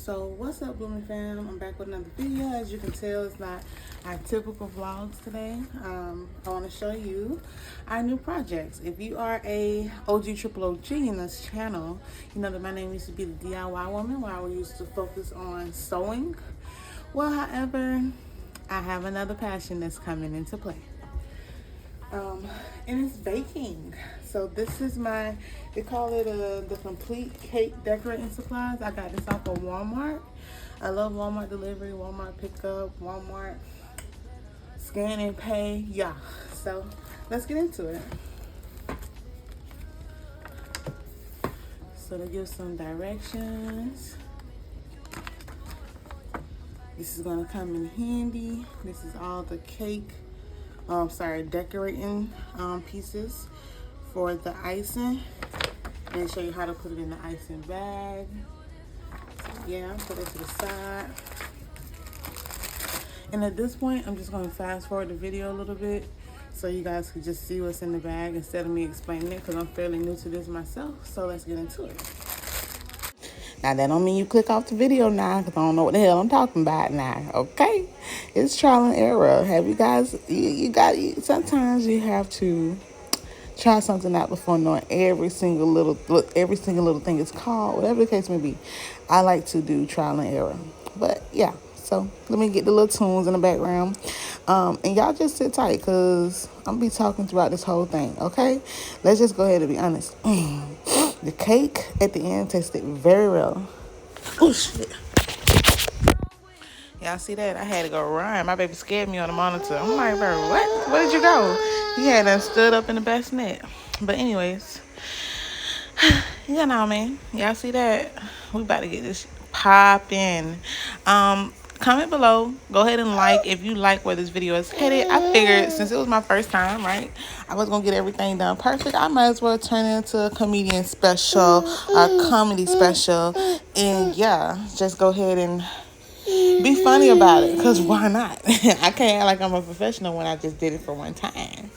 So what's up, Blooming fam? I'm back with another video. As you can tell, it's not our typical vlogs today. I want to show you our new projects. If you are a OG in this channel, you know that my name used to be the DIY woman, where I used to focus on sewing. Well, however, I have another passion that's coming into play. And it's baking. So this is they call it the complete cake decorating supplies. I got this off of Walmart. I love Walmart delivery, Walmart pickup, Walmart scan and pay. Yeah, so let's get into it. So to give some directions, this is gonna come in handy. This is all the cake decorating pieces for the icing, and show you how to put it in the icing bag. So yeah, put it to the side. And at this point, I'm just going to fast forward the video a little bit so you guys can just see what's in the bag instead of me explaining it, because I'm fairly new to this myself. So let's get into it. Now, that don't mean you click off the video now, because I don't know what the hell I'm talking about now, okay? It's trial and error. Have you guys, sometimes you have to try something out before knowing every single little thing it's called, whatever the case may be. I like to do trial and error. But yeah, so let me get the little tunes in the background. And y'all just sit tight, because I'm going to be talking throughout this whole thing, okay? Let's just go ahead and be honest. The cake at the end tasted very well. Oh, shit. Y'all see that? I had to go run. My baby scared me on the monitor. I'm like, bro, what? Where did you go? He had done stood up in the bassinet. But anyways, you know, man. Y'all see that? We about to get this popping. Comment below. Go ahead and like if you like where this video is headed. I figured since it was my first time, right, I was going to get everything done perfect. I might as well turn it into a comedian special, a comedy special. And yeah, just go ahead and be funny about it, because why not? I can't act like I'm a professional when I just did it for one time.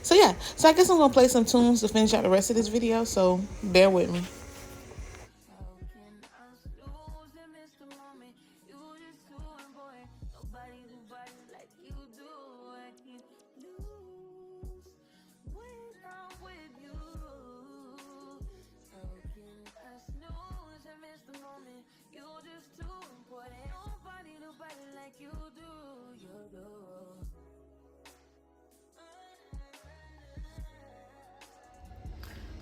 So yeah, so I guess I'm gonna play some tunes to finish out the rest of this video, so bear with me.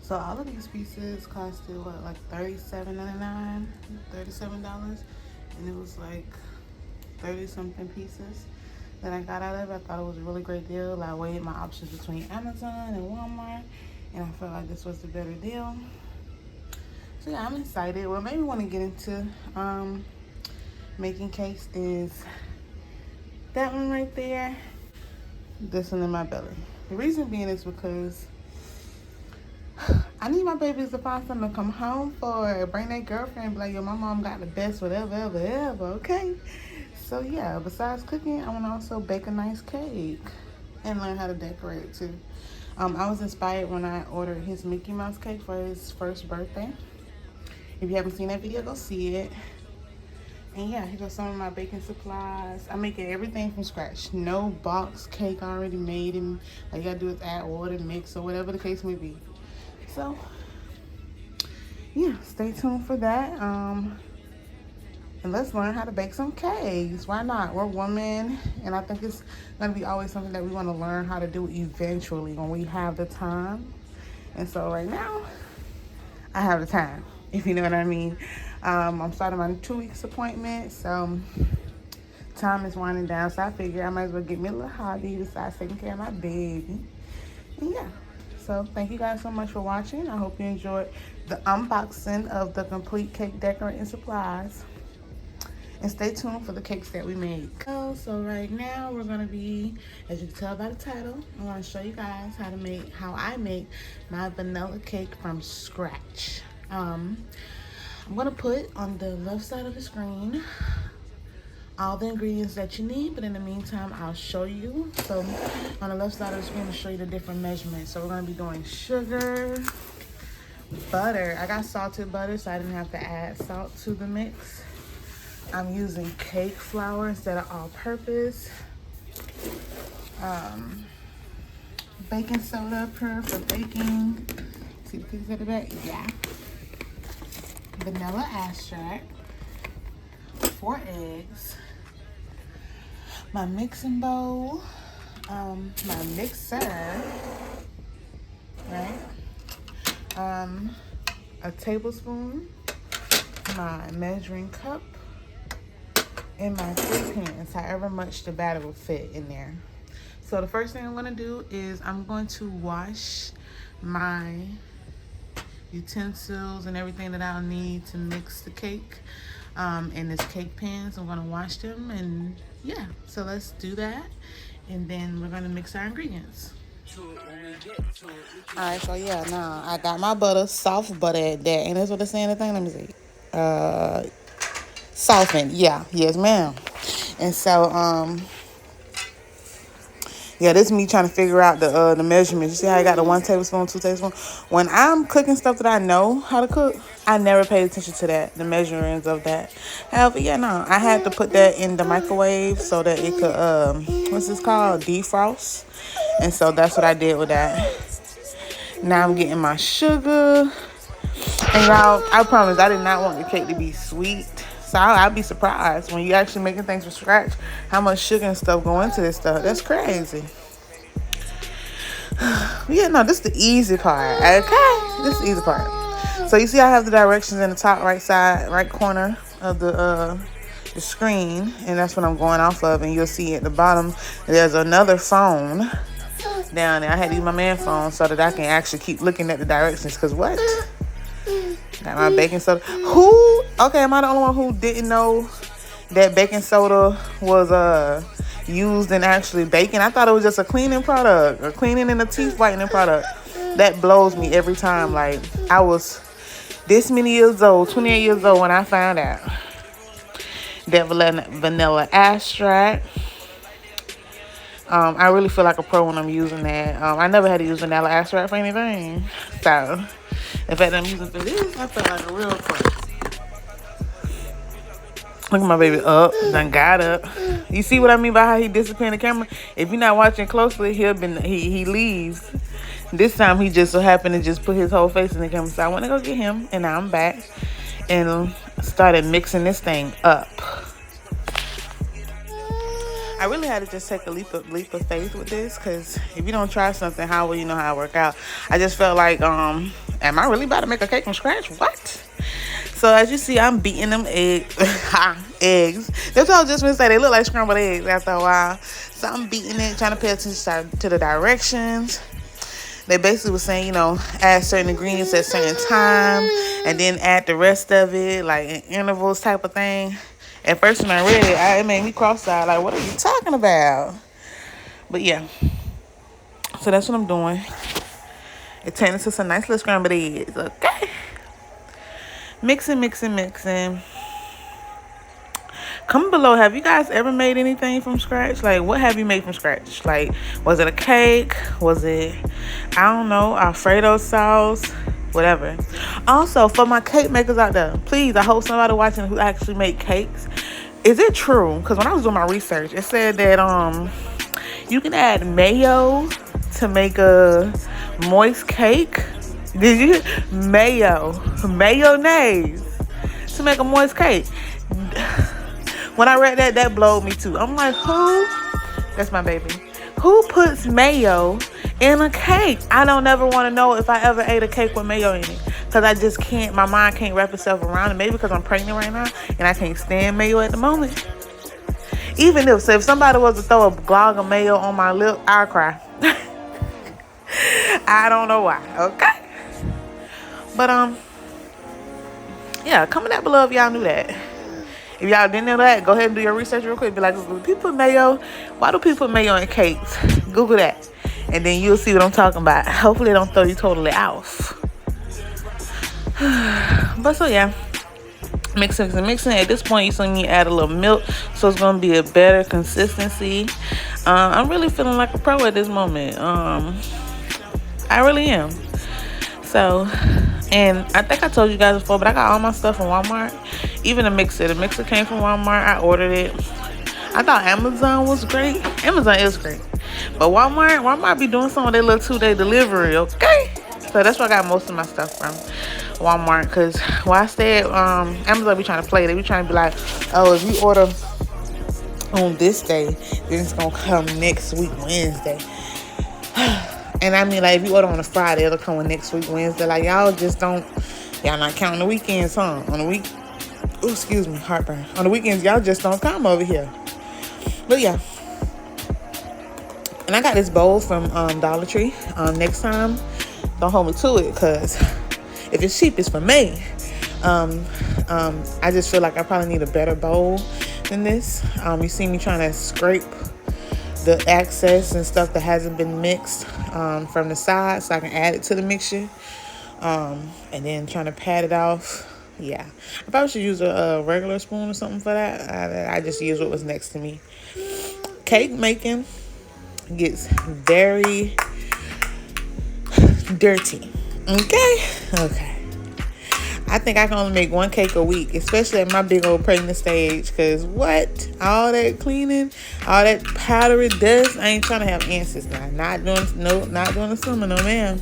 So all of these pieces costed what, like $37.99, $37, and it was like 30 something pieces that I got out of it. I thought it was a really great deal. I weighed my options between Amazon and Walmart, and I felt like this was the better deal. So yeah, I'm excited. What made me want to get into making cakes is that one right there, this one in my belly. The reason being is because I need my babies to find something to come home for. Bring their girlfriend, be like, yo, my mom got the best whatever, ever, okay? So yeah, besides cooking, I want to also bake a nice cake and learn how to decorate too. I was inspired when I ordered his Mickey Mouse cake for his first birthday. If you haven't seen that video, go see it. And yeah, here goes some of my baking supplies. I'm making everything from scratch. No box cake already made, and all you gotta do is add water, mix, or whatever the case may be. So yeah, stay tuned for that. And let's learn how to bake some cakes. Why not? We're women, and I think it's gonna be always something that we want to learn how to do eventually when we have the time. And so right now, I have the time, if you know what I mean. I'm starting my 2 weeks appointment, so time is winding down. So I figured I might as well get me a little hobby besides taking care of my baby. And yeah. So thank you guys so much for watching. I hope you enjoyed the unboxing of the complete cake decorating supplies. And stay tuned for the cakes that we make. So right now we're gonna be, as you can tell by the title, I'm gonna show you guys how I make my vanilla cake from scratch. I'm gonna put on the left side of the screen all the ingredients that you need, but in the meantime I'll show you. So on the left side of the screen, I'll show you the different measurements. So we're going to be doing sugar, butter. I got salted butter, so I didn't have to add salt to the mix. I'm using cake flour instead of all-purpose. Baking soda for baking. See the cookies at the back? Yeah. Vanilla extract. 4 eggs. My mixing bowl. My mixer. Right? A tablespoon. My measuring cup. And my 3 pans, however much the batter will fit in there. So the first thing I'm going to do is I'm going to wash my utensils and everything that I'll need to mix the cake in this cake pan. So I'm going to wash them, and yeah, so let's do that, and then we're going to mix our ingredients. Alright, so yeah, now I got my butter, soft butter at that. And that's what they're saying, the thing. Let me see. Softened, yeah, yes ma'am. And so yeah, this is me trying to figure out the measurements. You see how I got the 1 tablespoon, 2 tablespoons? When I'm cooking stuff that I know how to cook, I never paid attention to that, the measurements of that. However, yeah, no, I had to put that in the microwave so that it could, what's this called? Defrost. And so that's what I did with that. Now I'm getting my sugar. And y'all, I promise I did not want the cake to be sweet. So I'll be surprised when you're actually making things from scratch how much sugar and stuff go into this stuff. That's crazy. Yeah, no, this is the easy part. Okay, this is the easy part. So you see I have the directions in the top right side, right corner of the screen, and that's what I'm going off of. And you'll see at the bottom there's another phone down there. I had to use my man phone so that I can actually keep looking at the directions. Because what? Got my baking soda. Who? Okay, am I the only one who didn't know that baking soda was used in actually baking? I thought it was just a cleaning product, a cleaning and a teeth whitening product. That blows me every time. Like, I was this many years old, 28 years old, when I found out that vanilla extract. I really feel like a pro when I'm using that. I never had to use vanilla extract for anything. So the fact that I'm using for this, I feel like a real pro. Look at my baby up, done got up. You see what I mean by how he disappeared the camera? If you're not watching closely, he leaves. This time he just so happened to just put his whole face in the camera. So I went to go get him, and now I'm back and started mixing this thing up. I really had to just take a leap of faith with this, because if you don't try something, how will you know how it work out? I just felt like, am I really about to make a cake from scratch? What? So as you see, I'm beating them eggs. That's what I was just going to say. They look like scrambled eggs after a while. So I'm beating it, trying to pay attention to the directions. They basically were saying, add certain ingredients at certain time, and then add the rest of it, like in intervals type of thing. At first when I read it, it made me cross-eyed, like, what are you talking about? But yeah, so that's what I'm doing. It turned into some nice little scrambled eggs, okay? Mixing. Comment below, have you guys ever made anything from scratch? Like, what have you made from scratch? Like, was it a cake? Was it, I don't know, Alfredo sauce? Whatever. Also, for my cake makers out there, please, I hope somebody watching who actually make cakes. Is it true? Because when I was doing my research, it said that you can add mayo to make a moist cake. Did you? Mayonnaise to make a moist cake. When I read that blowed me too. I'm like, who? That's my baby. Who puts mayo in a cake? I don't ever want to know if I ever ate a cake with mayo in it, because I just can't. My mind can't wrap itself around it. Maybe because I'm pregnant right now and I can't stand mayo at the moment. Even if somebody was to throw a glog of mayo on my lip, I'd cry. I don't know why. Okay. But yeah, comment down below if y'all knew that. If y'all didn't know that, go ahead and do your research real quick. Be like, do people put mayo? Why do people put mayo in cakes? Google that, and then you'll see what I'm talking about. Hopefully, it don't throw you totally off. But so yeah, mixing. At this point, you still need to add a little milk, so it's gonna be a better consistency. I'm really feeling like a pro at this moment. I really am. So And I think I told you guys before, but I got all my stuff from Walmart. Even the mixer. The mixer came from Walmart. I ordered it. I thought Amazon was great. Amazon is great. But Walmart be doing some of their little 2-day delivery, okay? So that's where I got most of my stuff from. Walmart. Because while I stay at Amazon be trying to play. They be trying to be like, oh, if you order on this day, then it's going to come next week, Wednesday. And I mean, like, if you order on a Friday, it'll come next week, Wednesday. Like, y'all not counting the weekends, huh? Excuse me, heartburn. On the weekends, y'all just don't come over here. But yeah. And I got this bowl from Dollar Tree. Next time, don't hold me to it, because if it's cheap, it's for me. I just feel like I probably need a better bowl than this. You see me trying to scrape the excess and stuff that hasn't been mixed from the side so I can add it to the mixture. And then trying to pat it off. Yeah. I probably should use a regular spoon or something for that. I just use what was next to me. Cake making gets very dirty. Okay. I think I can only make one cake a week, especially at my big old pregnant stage. Because what? All that cleaning, all that powdery dust. I ain't trying to have answers now. Not doing the summer, no ma'am.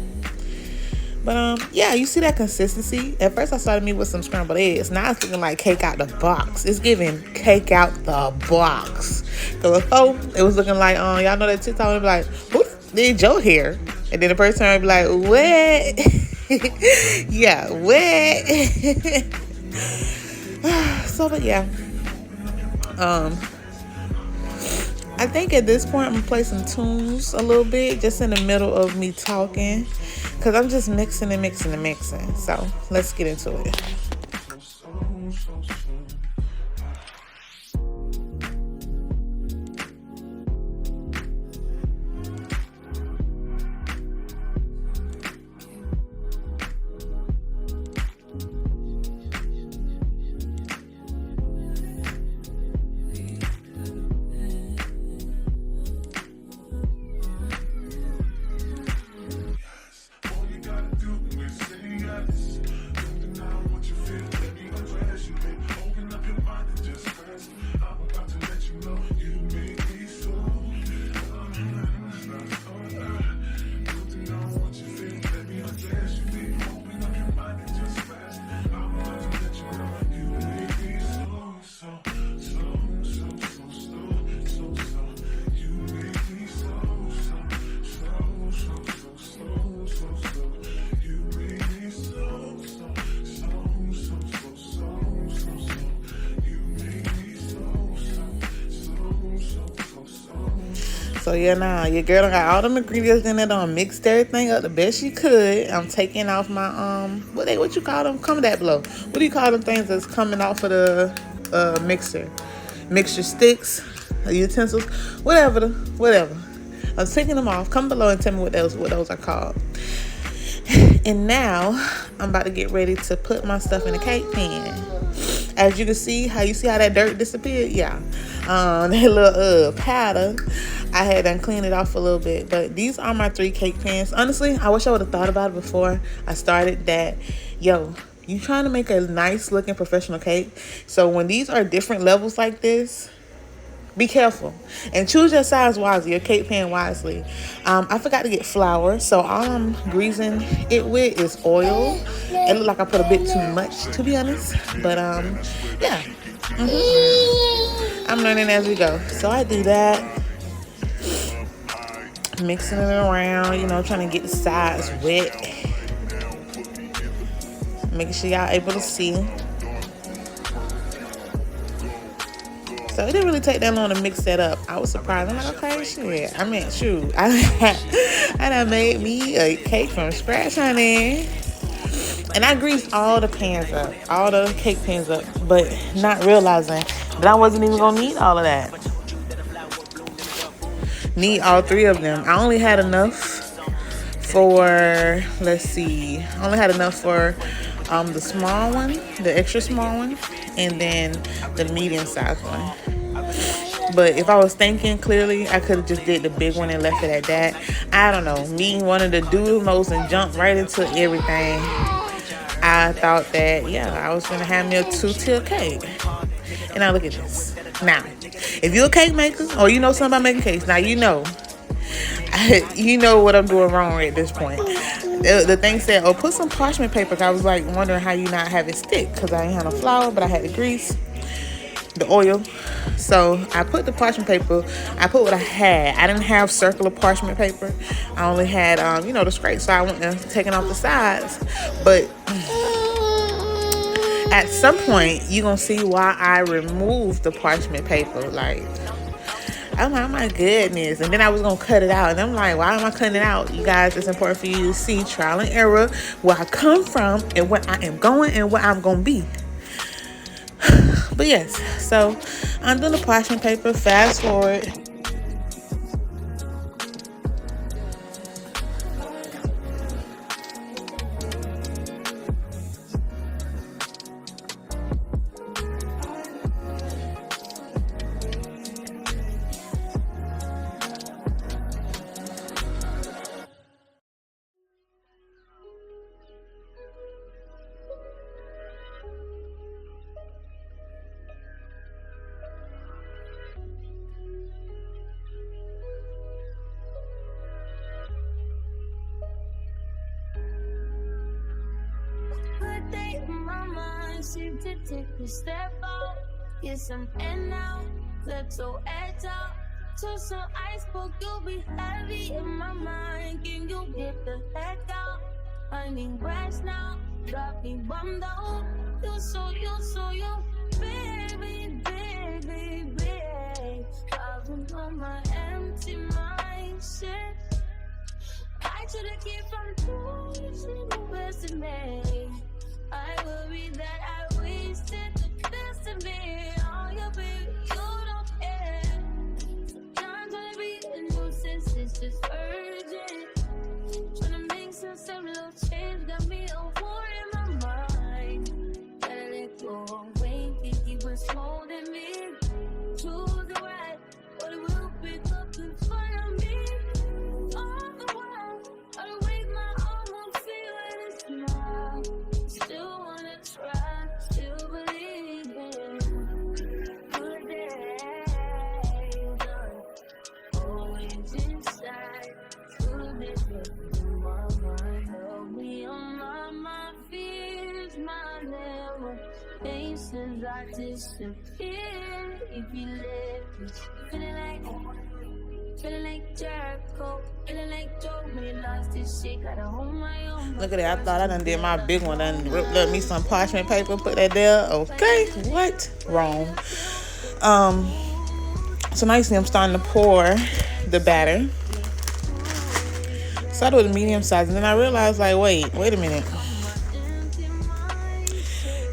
But yeah, you see that consistency? At first I started me with some scrambled eggs. Now it's looking like cake out the box. It's giving cake out the box. Because before, it was looking like, y'all know that TikTok would be like, who did your hair? And then the person would be like, what? Yeah, what? So, but yeah. I think at this point I'm gonna play some tunes a little bit, just in the middle of me talking, because I'm just mixing. So let's get into it. So yeah, now your girl got all them ingredients in there. Mixed everything up the best she could. I'm taking off my what you call them? That blow. What do you call them things that's coming off of the mixture sticks, utensils, whatever. I'm taking them off. Come below and tell me what those are called. And now I'm about to get ready to put my stuff in the cake pan. As you can see, how that dirt disappeared? Yeah. That little powder, I had done cleaned it off a little bit. But these are my 3 cake pans. Honestly, I wish I would have thought about it before I started that. Yo, you trying to make a nice looking professional cake. So when these are different levels like this, be careful and choose your size wisely, your cake pan wisely. I forgot to get flour, so all I'm greasing it with is oil. It looked like I put a bit too much, to be honest, but yeah. I'm learning as we go. So I do that, mixing it around, trying to get the sides wet, making sure y'all able to see. So it didn't really take that long to mix that up. I was surprised. I'm like, okay, shit. I mean, shoot. I done made me a cake from scratch, honey. And I greased all the cake pans up, but not realizing that I wasn't even going to need all of that. Need all 3 of them. I only had enough for, the small one, the extra small one, and then the medium-sized one. But if I was thinking clearly, I could have just did the big one and left it at that. I don't know. Me wanted to do the most and jump right into everything. I thought that, yeah, I was gonna have me a 2-tier cake. And now look at this. Now, if you're a cake maker or you know something about making cakes, now you know what I'm doing wrong at this point. The thing said, oh, put some parchment paper. I was like wondering how you not have it stick, because I ain't had no flour, but I had the grease, the oil. So I put the parchment paper, I put what I had. I didn't have circular parchment paper. I only had, the scrape. So I went and taking off the sides. But at some point, you're going to see why I removed the parchment paper. Like, oh my goodness. And then I was going to cut it out. And I'm like, why am I cutting it out? You guys, it's important for you to see trial and error, where I come from and where I am going and where I'm going to be. But yes, so I'm doing the parchment paper. Fast forward. Seem to take a step out, get some air now, let your edge out. To some iceberg, you'll be heavy in my mind. Can you get the heck out? I need rest now, drop me bummed out. You so baby, driving on my empty mindset. I should've kept from doing the best of me. I worry that I wasted the best of me. Oh, yeah, baby, you don't care. Sometimes when I be a nuisance, it's just urgent. Trying to make sense of little change, got me a war in my mind. Gotta let go away, think he was holding me. Choose the right, but it will pick up in front of me. All the while, I wave my arm, won't feel it, it's smile. Still wanna try, still believe in good days. Always inside, goodness in my mind. Help me on my fears, my limitations. I disappear if you let me. Feeling like Jericho, feeling like Joe when you lost this shit. Gotta hold my own. Look at that. I thought I done did my big one. Done ripped up me some parchment paper, put that there. Okay, what? Wrong. So now you see I'm starting to pour the batter. Started with a medium size, and then I realized, like, wait a minute.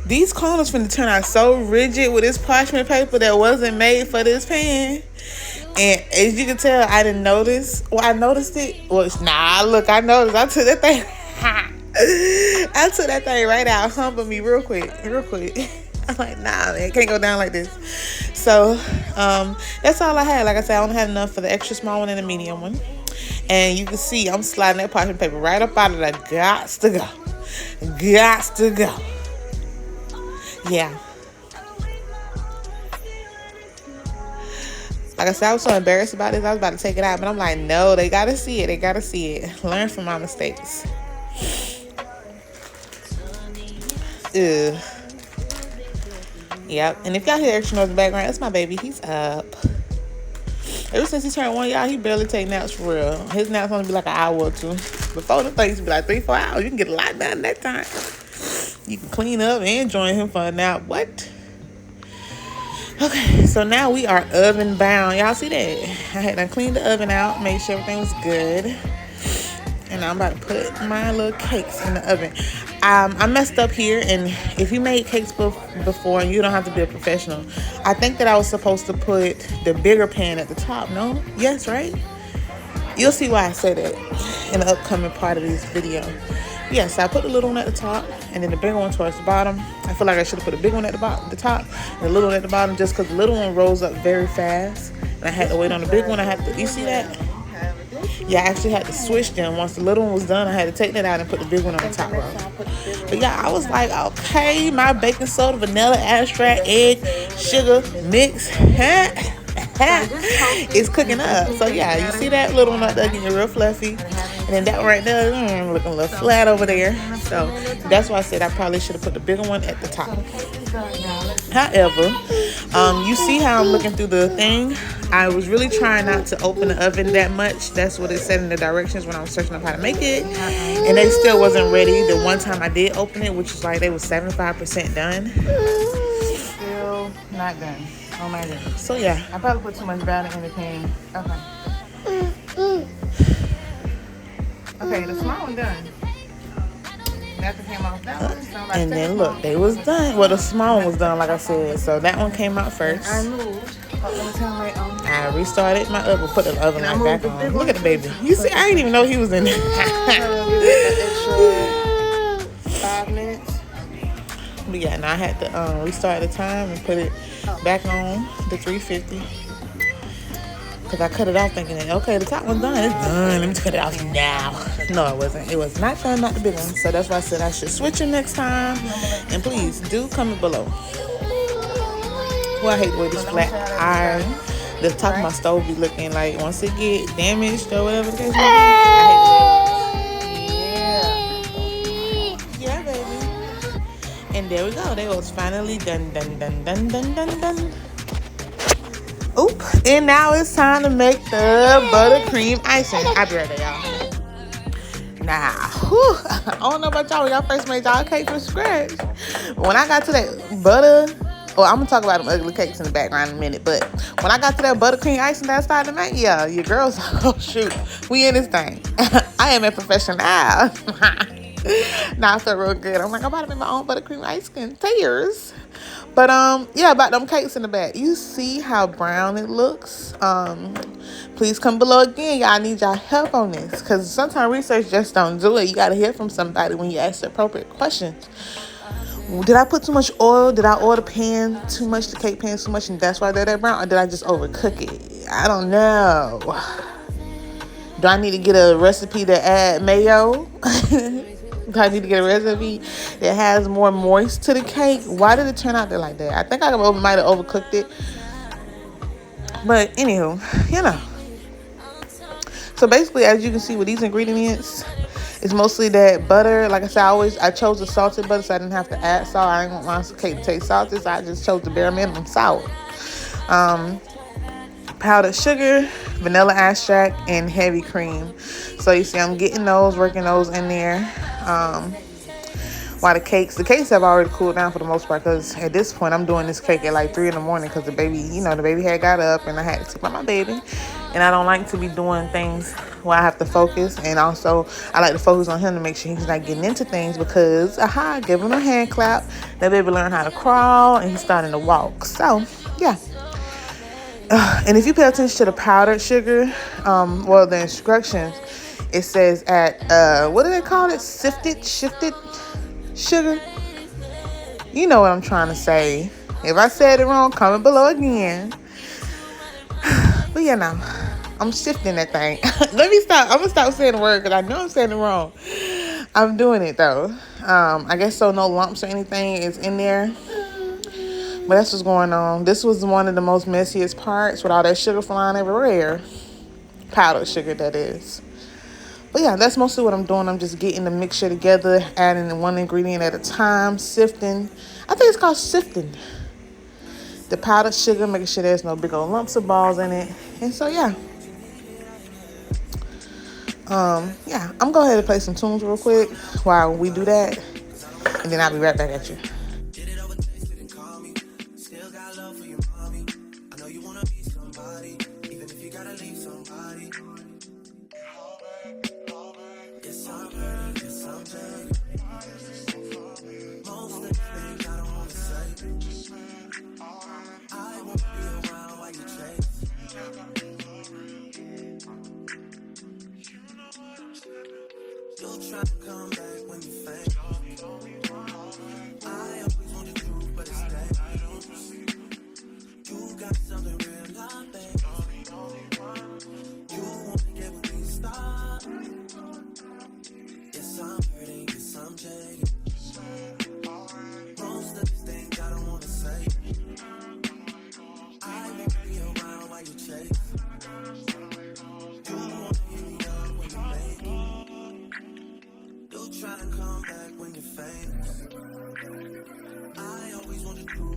These corners finna turn out so rigid with this parchment paper that wasn't made for this pan. And as you can tell, I didn't notice. Well, I noticed it. Well, I noticed. I took that thing. I took that thing right out, humbled me real quick. I'm like, nah, man, can't go down like this. So, that's all I had. Like I said, I only had enough for the extra small one and the medium one. And you can see I'm sliding that parchment paper right up out of there. Gots to go. Yeah. Like I said, I was so embarrassed about this. I was about to take it out, but I'm like, no, they gotta see it. Learn from my mistakes. Ugh. Yep. And if y'all hear extra noise in the background, that's my baby. He's up. Ever since he turned 1, y'all, he barely take naps for real. His naps only be like an hour or 2. Before the things be like 3-4 hours. You can get a lot done that time. You can clean up and join him for a nap. What? Okay, so now we are oven bound. Y'all see that? I had to clean the oven out, make sure everything was good. And I'm about to put my little cakes in the oven. I messed up here, and if you made cakes before, you don't have to be a professional. I think that I was supposed to put the bigger pan at the top. No? Yes, right? You'll see why I said that in the upcoming part of this video. Yes, I put the little one at the top, and then the bigger one towards the bottom. I feel like I should have put the big one at the top, and the little one at the bottom, just because the little one rolls up very fast. And I had to wait on the big one. You see that? Yeah, I actually had to switch them. Once the little one was done, I had to take that out and put the big one on the top row. But yeah, I was like, okay, my baking soda, vanilla extract, egg, sugar mix it's cooking up. So yeah, you see that little one up there getting real fluffy, and then that one right there looking a little flat over there. So that's why I said I probably should have put the bigger one at the top. However, you see how I'm looking through the thing. I was really trying not to open the oven that much. That's what it said in the directions when I was searching up how to make it, and they still wasn't ready. The one time I did open it, which was like they was 75% done, still not done. Oh my goodness. So yeah, I probably put too much batter in the pan. Okay, the small one done. After came off that one, so like and then look, they was done. Well, the small one was done, like I said. So that one came out first. I moved. I restarted my oven, put the oven right back on. Look at the baby. You see, I didn't even know he was in there. 5 minutes. But yeah, now I had to restart the time and put it back on the 350. Because I cut it off thinking, okay, the top one's done. It's done. Let me just cut it off now. No, it wasn't. It was not done, not the big one. So that's why I said I should switch it next time. And please, do comment below. Well, I hate the way this flat iron, the top of my stove be looking like once it get damaged or whatever the case may be. Yeah, baby. And there we go. They was finally done. Oop. And now it's time to make the buttercream icing. I'll be right there, y'all. Now, I don't know about y'all when y'all first made y'all cake from scratch. But when I got to that butter, well, I'm going to talk about them ugly cakes in the background in a minute. But when I got to that buttercream icing that I started to make, yeah, your girl's like, oh, shoot, we in this thing. I am a professional. Now I feel real good. I'm like, I'm about to make my own buttercream ice cream. Tears. But yeah, about them cakes in the back. You see how brown it looks? Please come below again. Y'all need y'all help on this. Because sometimes research just don't do it. You got to hear from somebody when you ask the appropriate questions. Did I put too much oil? Did I oil the pan too much, the cake pan too much, and that's why they're that brown? Or did I just overcook it? I don't know. Do I need to get a recipe to add mayo? Do I need to get a recipe that has more moist to the cake? Why did it turn out there like that? I think I might have overcooked it. But anywho, you know. So basically, as you can see with these ingredients, it's mostly that butter. Like I said, I chose the salted butter so I didn't have to add salt. I didn't want my cake to taste salty, so I just chose the bare minimum salt. Powdered sugar, vanilla extract, and heavy cream. So you see I'm getting those, working those in there. While the cakes have already cooled down for the most part, because at this point I'm doing this cake at like 3 in the morning because the baby had got up and I had to take out my baby. And I don't like to be doing things where I have to focus, and also I like to focus on him to make sure he's not getting into things, because give him a hand clap, that baby learn how to crawl and he's starting to walk. So yeah. And if you pay attention to the powdered sugar, the instructions, it says at, what do they call it? Shifted sugar? You know what I'm trying to say. If I said it wrong, comment below again. But yeah, now, I'm shifting that thing. Let me stop. I'm going to stop saying the word because I know I'm saying it wrong. I'm doing it, though. I guess so no lumps or anything is in there. But that's what's going on. This was one of the most messiest parts with all that sugar flying everywhere. Powdered sugar, that is. But yeah, that's mostly what I'm doing. I'm just getting the mixture together, adding one ingredient at a time, sifting. I think it's called sifting. The powdered sugar, making sure there's no big old lumps or balls in it. And so, yeah. I'm going to go ahead and play some tunes real quick while we do that. And then I'll be right back at you. You'll try to come back when you faint. I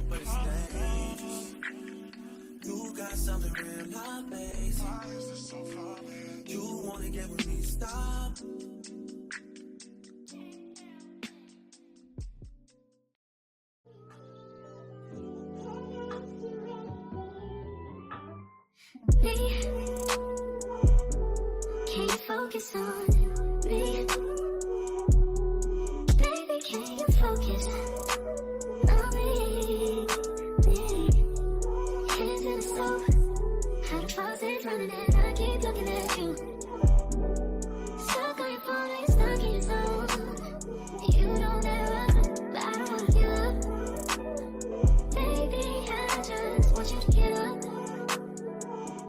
but it's dangerous. You got something real, not basic. You wanna get with me, stop. Can you focus on me? Baby, can you focus on me? Hands in the stove, how the faucet's running and I keep looking at you. Stuck on your phone and you're stuck in your zone. You don't ever, but I don't wanna give up. Baby, I just want you to get up.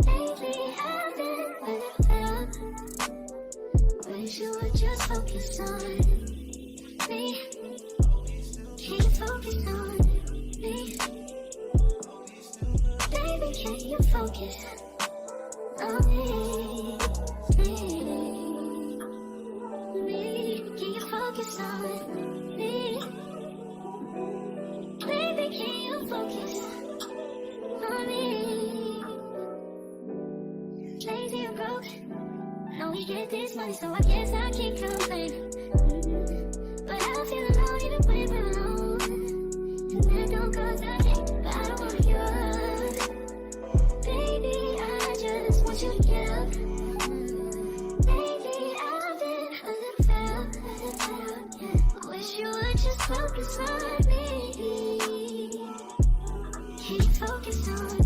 Lately I've been a little fed up. Wish you would just focus on me. Can you focus on me? Baby, can you focus on me? Can you focus on me? Baby, can you focus on me? Lazy and broke, know we get this money, so I guess I can't complain. But I feel alone even when we're alone, and that don't cause a thing. But I don't wanna give up. Baby, I just want you to get up. Baby, I've been a little fed up, yeah. Wish you would just focus on me. Can you focus on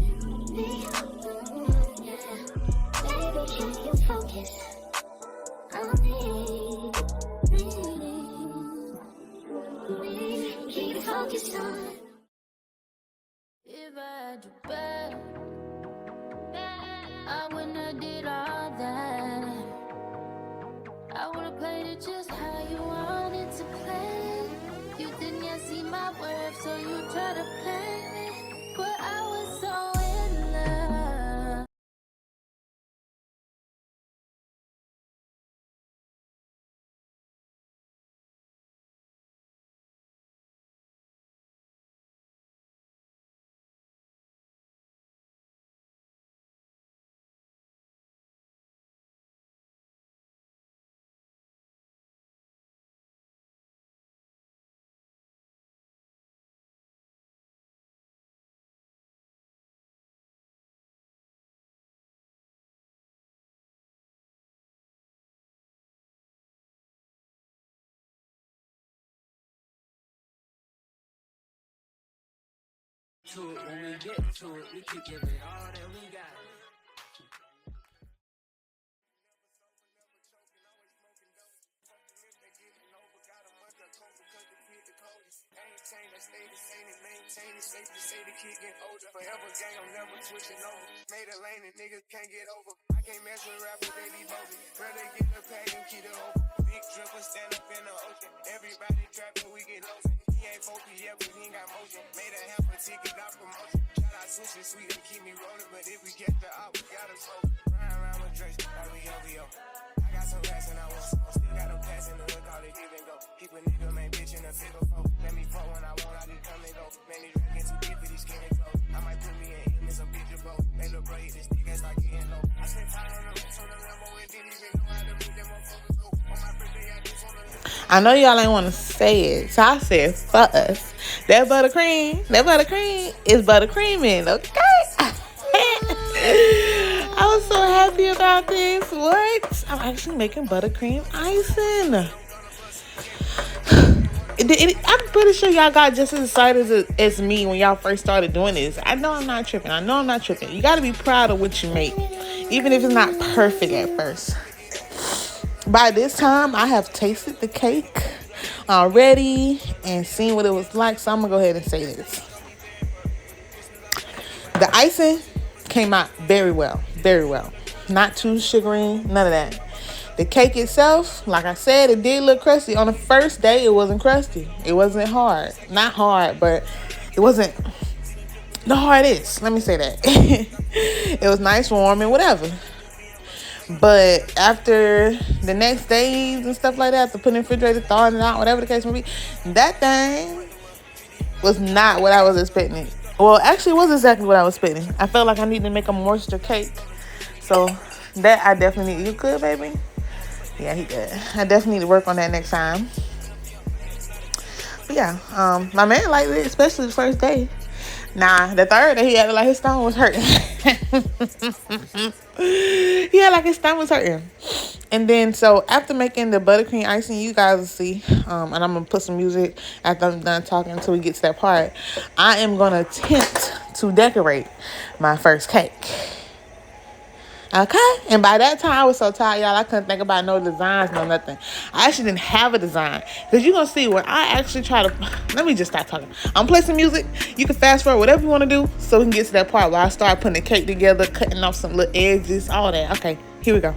me? Yeah. Baby, can you focus on me? Can you focus on? If I had you better, I wouldn't have did all that. I would have played it just how you wanted to play. You didn't yet see my worth, so you try to play me. But I was so in love. To it when we get to it, we keep giving all that we got. Maintain it, safe to say the kid get older. Forever gang, I'm never switching over. Made a lane and niggas can't get over. I can't mess with rappers, they be bogus. Rather get the pack and keep it open. Big dripper stand up in the ocean. Everybody trapping, we get lost. He ain't focused yet, but he ain't got motion. Made a half a ticket out promotion. Shout out sushi sweet and keep me rolling. But if we get the op, we gotta slow. Ride around with Drake, like we OVO. I got some racks and I want some. Still got a pass in the hood, call it give and go. Keep a nigga, man, bitch in a figure four. Let me fuck when I want, I just come and go. Man, these rap get too deep for these skinny clothes. I might put me in him in some picture boat. They look bro, this nigga like getting low. I spent time on the roots on the Lambo and didn't even know how to make them motherfuckers go. On my birthday, I just wanna live. I know y'all ain't want to say it, so I said for us. That buttercream is buttercreaming, okay? I was so happy about this. What? I'm actually making buttercream icing. I'm pretty sure y'all got just as excited as me when y'all first started doing this. I know I'm not tripping. You got to be proud of what you make, even if it's not perfect at first. By this time, I have tasted the cake already and seen what it was like, so I'm going to go ahead and say this. The icing came out very well. Not too sugary, none of that. The cake itself, like I said, it did look crusty. On the first day, it wasn't crusty. It wasn't hard. Not hard, but it wasn't the hardest. Let me say that. It was nice, warm, and whatever. But after the next days and stuff like that, after putting it in the refrigerator, thawing it out, whatever the case may be, that thing was not what I was expecting. Well, actually, it was exactly what I was expecting. I felt like I needed to make a moisture cake. So that I definitely need. You good, baby? Yeah, he good. I definitely need to work on that next time. But yeah, my man liked it, especially the first day. Nah, the third day he acted like his stomach was hurting. He had like his stomach was hurting. And then so after making the buttercream icing, you guys will see, and I'm gonna put some music after I'm done talking until we get to that part. I am gonna attempt to decorate my first cake. Okay, and by that time I was so tired, y'all, I couldn't think about no designs, no nothing. I actually didn't have a design, because you're gonna see when I actually try to, let me just stop talking. I'm playing some music. You can fast forward whatever you want to do, so we can get to that part where I start putting the cake together, cutting off some little edges, all that. Okay, here we go.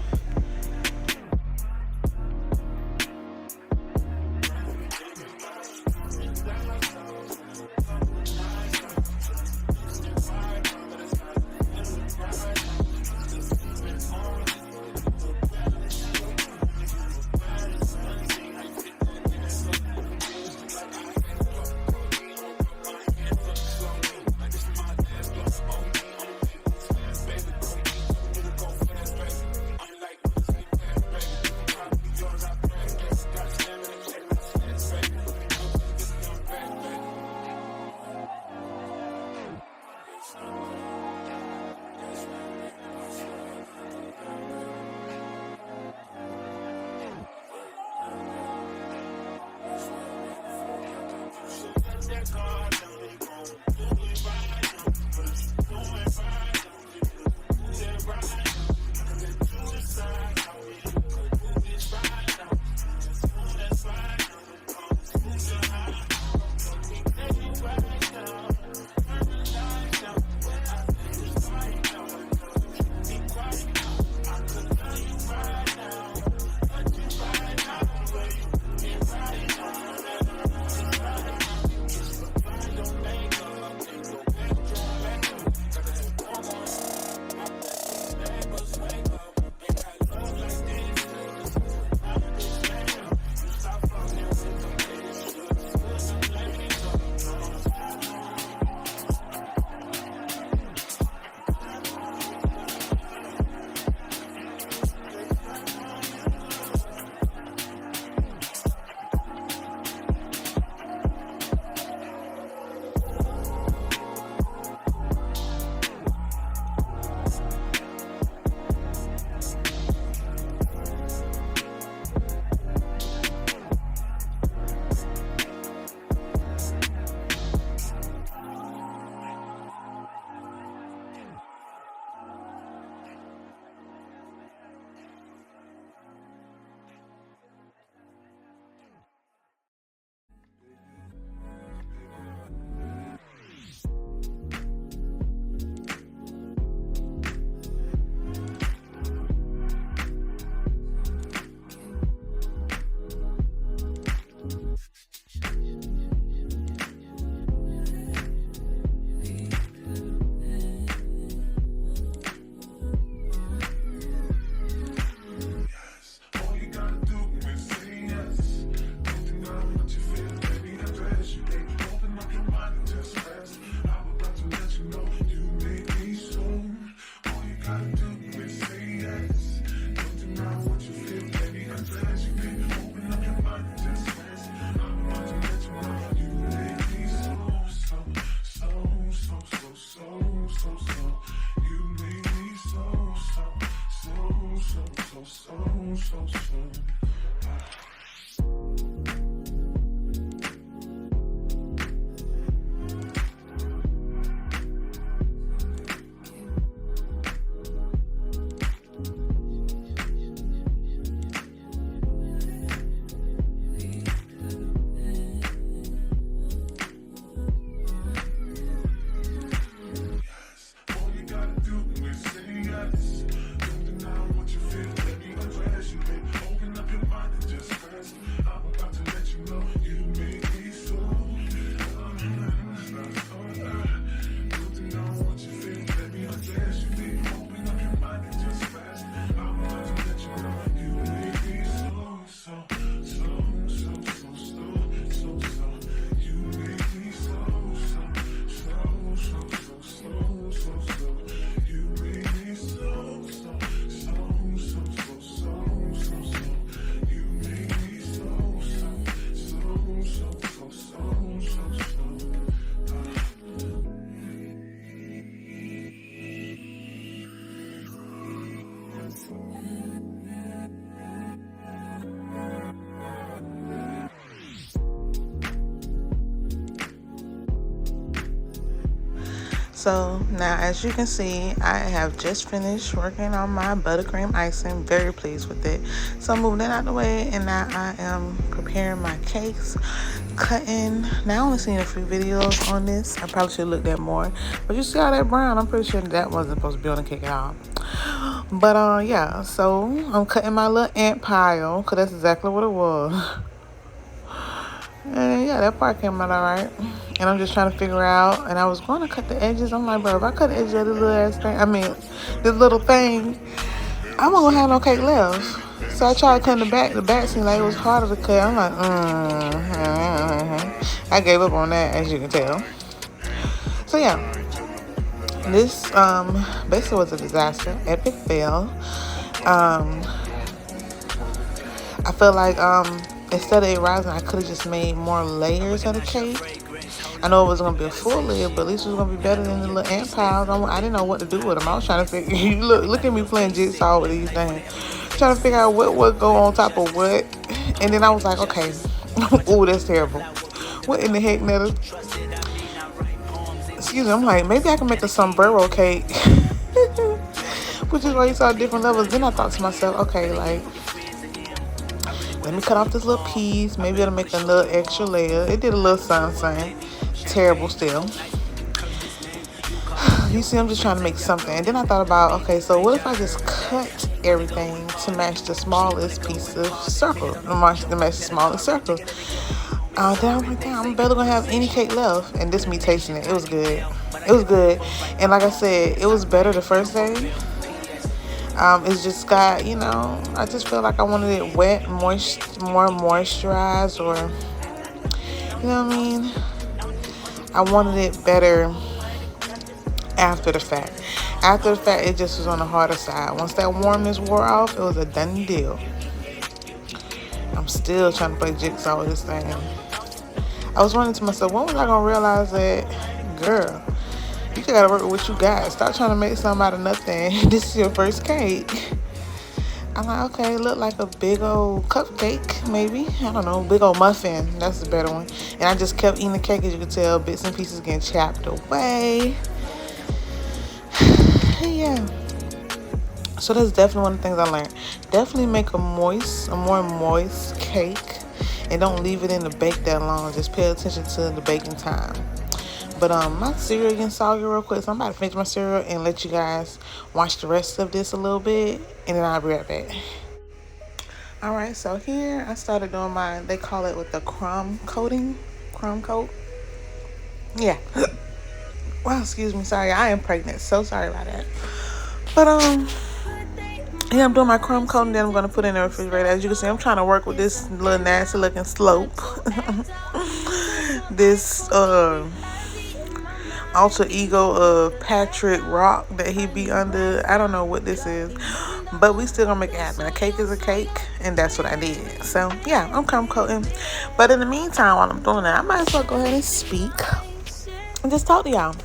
So now, as you can see, I have just finished working on my buttercream icing. Very pleased with it. So I'm moving that out of the way, and now I am preparing my cakes, cutting. Now I only seen a few videos on this. I probably should look at more. But you see all that brown? I'm pretty sure that wasn't supposed to be on the cake at all. But yeah. So I'm cutting my little ant pile, cause that's exactly what it was. And yeah, that part came out alright. And I'm just trying to figure out, and I was going to cut the edges. I'm like, bro, if I cut the edges of this little ass thing, this little thing, I'm not gonna have no cake left. So I tried cutting the back. The back seemed like it was harder to cut. I'm like, I gave up on that, as you can tell. So yeah, this basically was a disaster, epic fail. I feel like instead of it rising, I could have just made more layers of the cake. I know it was going to be a full layer, but at least it was going to be better than the little ant piles. I didn't know what to do with them. I was trying to figure, look at me playing jigsaw with these things. Trying to figure out what would go on top of what. And then I was like, okay, ooh, that's terrible. What in the heck, Netta? Excuse me, I'm like, maybe I can make a sombrero cake. Which is why you saw different levels. Then I thought to myself, okay, like, let me cut off this little piece. Maybe it'll make a little extra layer. It did a little something. Terrible still. You see, I'm just trying to make something. And then I thought about, okay, so what if I just cut everything to match the smallest piece of circle? To match the smallest circle. Then I'm like, damn, I'm barely going to have any cake left. And this me tasting it. It was good. It was good. And like I said, it was better the first day. It's just got, you know, I just feel like I wanted it wet, more moisturized, or, you know what I mean? I wanted it better after the fact. After the fact, it just was on the harder side. Once that warmness wore off, it was a done deal. I'm still trying to play jigsaw with this thing. I was wondering to myself, when was I going to realize that, girl, you just gotta work with what you got. Stop trying to make something out of nothing. This is your first cake. I'm like, okay, it looked like a big old cupcake, maybe. I don't know, big old muffin. That's the better one. And I just kept eating the cake, as you can tell, bits and pieces getting chopped away. Yeah. So that's definitely one of the things I learned. Definitely make a more moist cake. And don't leave it in the bake that long. Just pay attention to the baking time. But my cereal getting soggy real quick, so I'm about to finish my cereal and let you guys watch the rest of this a little bit, and then I'll be right back. Alright, so here I started doing mine. They call it with the crumb coating. Crumb coat. Yeah. Wow, excuse me. Sorry, I am pregnant. So sorry about that. But yeah, I'm doing my crumb coating. Then I'm gonna put it in the refrigerator. As you can see, I'm trying to work with this little nasty looking slope. This alter ego of Patrick Rock that he be under. I don't know what this is, but we still gonna make it happen. A cake is a cake, and that's what I did. So yeah, I'm crumb coating. But in the meantime, while I'm doing that, I might as well go ahead and speak and just talk to y'all.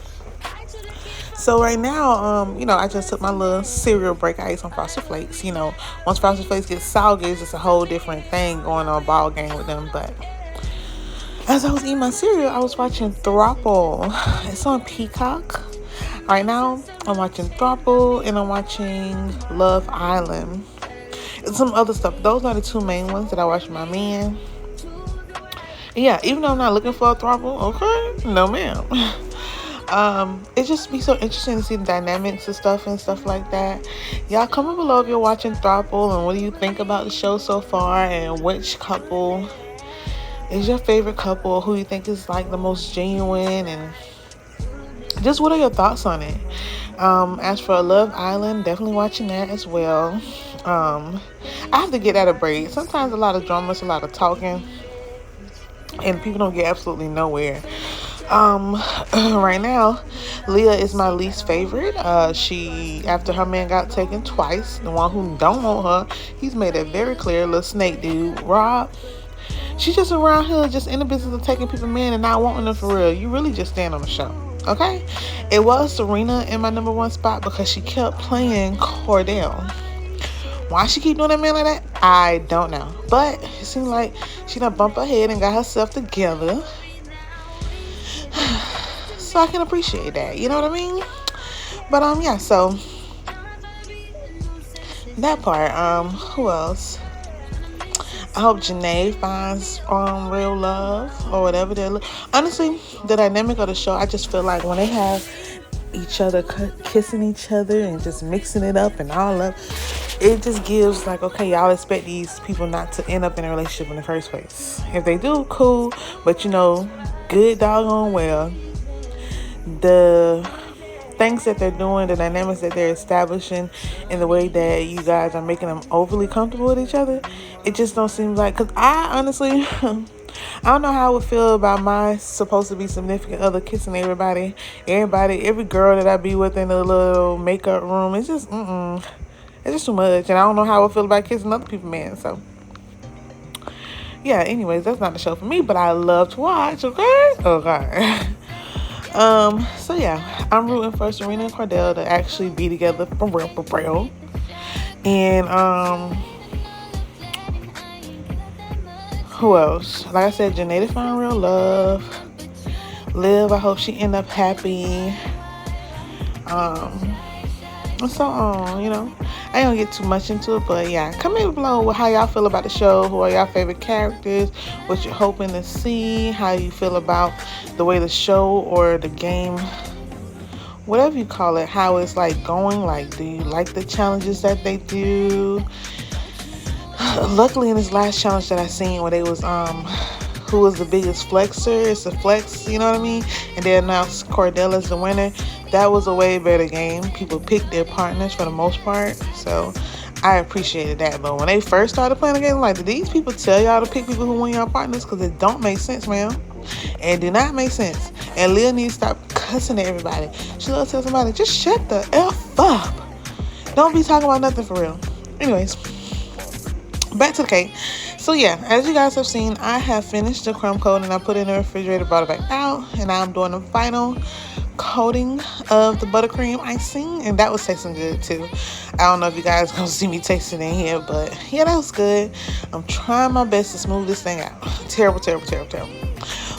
So right now, you know, I just took my little cereal break. I ate some Frosted Flakes. You know, once Frosted Flakes get soggy, it's just a whole different thing going on, ball game with them. But as I was eating my cereal, I was watching Throuple. It's on Peacock. Right now, I'm watching Throuple and I'm watching Love Island. And some other stuff. Those are the two main ones that I watch with my man. Yeah, even though I'm not looking for a Throuple, okay, no ma'am. It just be so interesting to see the dynamics of stuff and stuff like that. Y'all comment below if you're watching Throuple and what do you think about the show so far, and which couple is your favorite couple, who you think is like the most genuine, and just what are your thoughts on it. As for Love Island, definitely watching that as well. I have to get that a break. Sometimes a lot of drama, a lot of talking, and people don't get absolutely nowhere. Right now, Leah is my least favorite. She, after her man got taken twice, the one who don't want her, he's made it very clear. Little snake dude, Rob. She's just around here, just in the business of taking people men and not wanting them for real. You really just stand on the show, okay? It was Serena in my number one spot because she kept playing Cordell. Why she keep doing that man like that, I don't know. But it seemed like she done bumped her head and got herself together. so I can appreciate that. You know what I mean? But yeah. So that part. Who else? I hope Janae finds real love or whatever they're. Honestly, the dynamic of the show, I just feel like when they have each other kissing each other and just mixing it up and all up, it just gives like, okay, y'all expect these people not to end up in a relationship in the first place. If they do, cool, but good doggone well, the things that they're doing, the dynamics that they're establishing, and the way that you guys are making them overly comfortable with each other, it just don't seem like, because I honestly I don't know how I would feel about my supposed to be significant other kissing everybody, every girl that I be with in the little makeup room. It's just it's just too much, and I don't know how I would feel about kissing other people, man. So yeah, anyways, that's not the show for me, but I love to watch. Okay. So yeah, I'm rooting for Serena and Cordell to actually be together for real. And who else? Like I said, Janae to find real love. Liv, I hope she end up happy. And so on, I don't get too much into it, but yeah, comment below with how y'all feel about the show. Who are y'all favorite characters? What you're hoping to see? How you feel about the way the show or the game, whatever you call it, how it's like going? Like, do you like the challenges that they do? Luckily, in this last challenge that I seen, where they was who was the biggest flexer? It's a flex, you know what I mean? And they announced Cordell as the winner. That was a way better game. People picked their partners for the most part, so I appreciated that. But when they first started playing the game, I'm like, did these people tell y'all to pick people who win y'all partners? Because it don't make sense, man. It do not make sense. And Leah needs to stop cussing at everybody. She loves to tell somebody, just shut the F up. Don't be talking about nothing for real. Anyways, back to the cake. So yeah, as you guys have seen, I have finished the crumb coat and I put it in the refrigerator, brought it back out, and now I'm doing the final coating of the buttercream icing, and that was tasting good too. I don't know if you guys gonna see me tasting in here, but yeah, that was good. I'm trying my best to smooth this thing out. Terrible.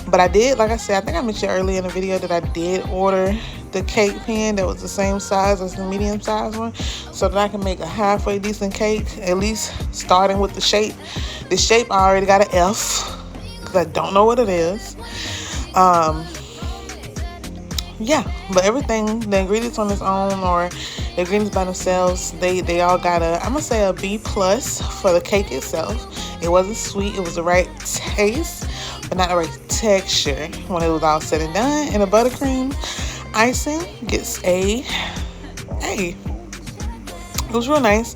But I did, like I said, I think I mentioned earlier in the video that I did order the cake pan that was the same size as the medium size one, so that I can make a halfway decent cake, at least starting with the shape. The shape I already got an F because I don't know what it is. Yeah, but everything, the ingredients on its own or the ingredients by themselves, they all got I'm gonna say a B+ for the cake itself. It wasn't sweet, it was the right taste, but not the right texture when it was all said and done. And the buttercream icing gets A. It was real nice.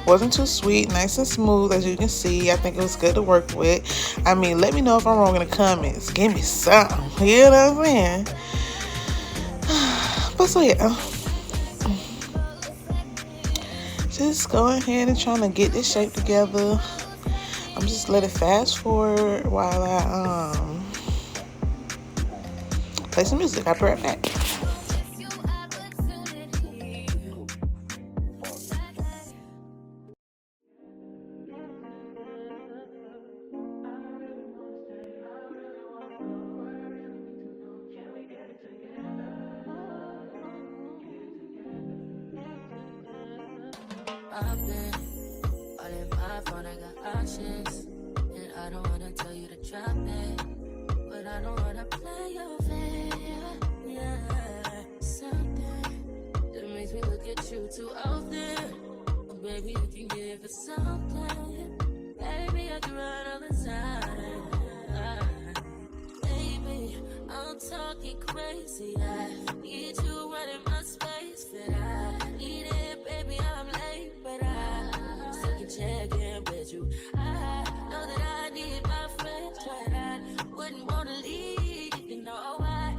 Wasn't too sweet, nice and smooth, as you can see. I think it was good to work with. I mean, let me know if I'm wrong in the comments. Give me something. You know what I'm saying? But so yeah, just going ahead and trying to get this shape together. I'm just let it fast forward while I play some music. I'll be right back. I've been all in my phone, I got options, and I don't wanna tell you to drop it, but I don't wanna play your fair. Yeah, something that makes me look at you too often. Oh, baby, you can give it something. Baby, I can run all the time. Baby, I'm talking crazy. I need you running my space, but I need it, baby. I'm late, but I still can check in with you. I know that I need my friends, but I wouldn't wanna leave. You know why?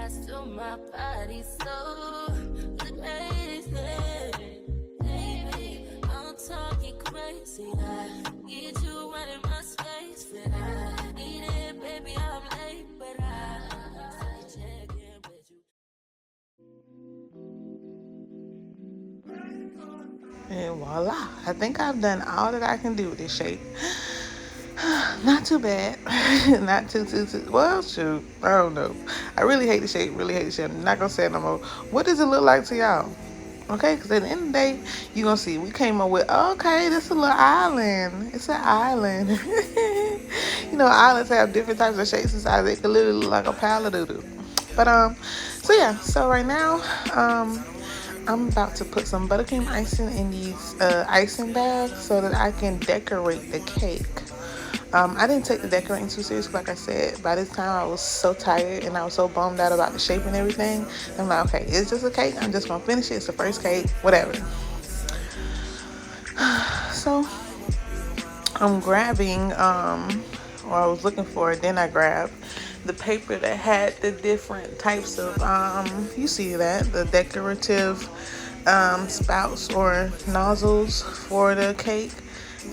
fast to my body, so crazy. Baby, I'm talking crazy. I need you right in my space, but I need it, baby. I'm late, but I check in with you. And voila, I think I've done all that I can do with this shape. Not too bad. Not too. Well, shoot. I don't know. I really hate the shape. Really hate the shape. I'm not going to say it no more. What does it look like to y'all? Okay, because at the end of the day, you're going to see. We came up with, okay, this is a little island. It's an island. You know, islands have different types of shapes and sizes. It could literally look like a pile of doo-doo. But, so yeah. So right now, I'm about to put some buttercream icing in these icing bags so that I can decorate the cake. I didn't take the decorating too seriously, like I said. By this time, I was so tired and I was so bummed out about the shape and everything. I'm like, okay, it's just a cake. I'm just gonna finish it. It's the first cake, whatever. So I'm grabbing, or I was looking for it. Then I grabbed the paper that had the different types of, you see that, the decorative spouts or nozzles for the cake.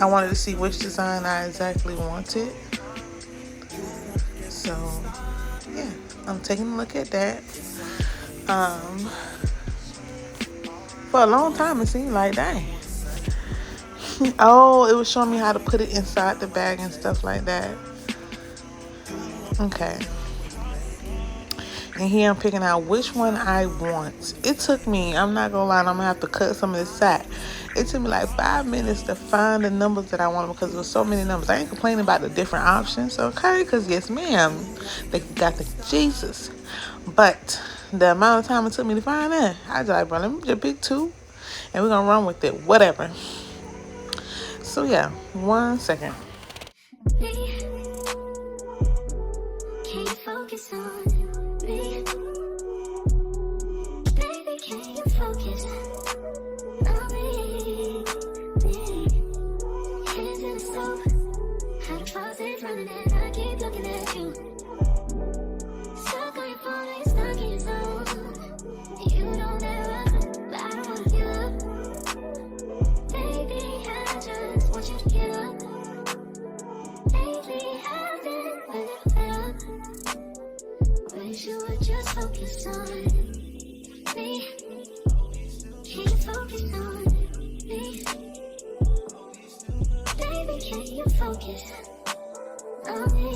I wanted to see which design I exactly wanted. So, yeah, I'm taking a look at that. For a long time, it seemed like, dang. Oh, it was showing me how to put it inside the bag and stuff like that. Okay. And here I'm picking out which one I want. It took me, I'm not gonna lie, I'm gonna have to cut some of this sack. It took me like 5 minutes to find the numbers that I wanted because there were so many numbers. I ain't complaining about the different options, okay? Because yes, ma'am, they got the Jesus. But the amount of time it took me to find that, I was like, bro, let me just pick 2 and we're gonna run with it, whatever. So yeah, 1 second. Can you focus on me? Baby, can you focus on me? Hands in the stove, how the faucet's running and I keep looking at you. Stuck on your phone, like stuck in your zone. You don't ever, but I don't wanna give up. Baby, I just want you to get up. Lately, I've been a little fed up. Wish you would just focus on me. Can you focus on me? Baby, can you focus on me?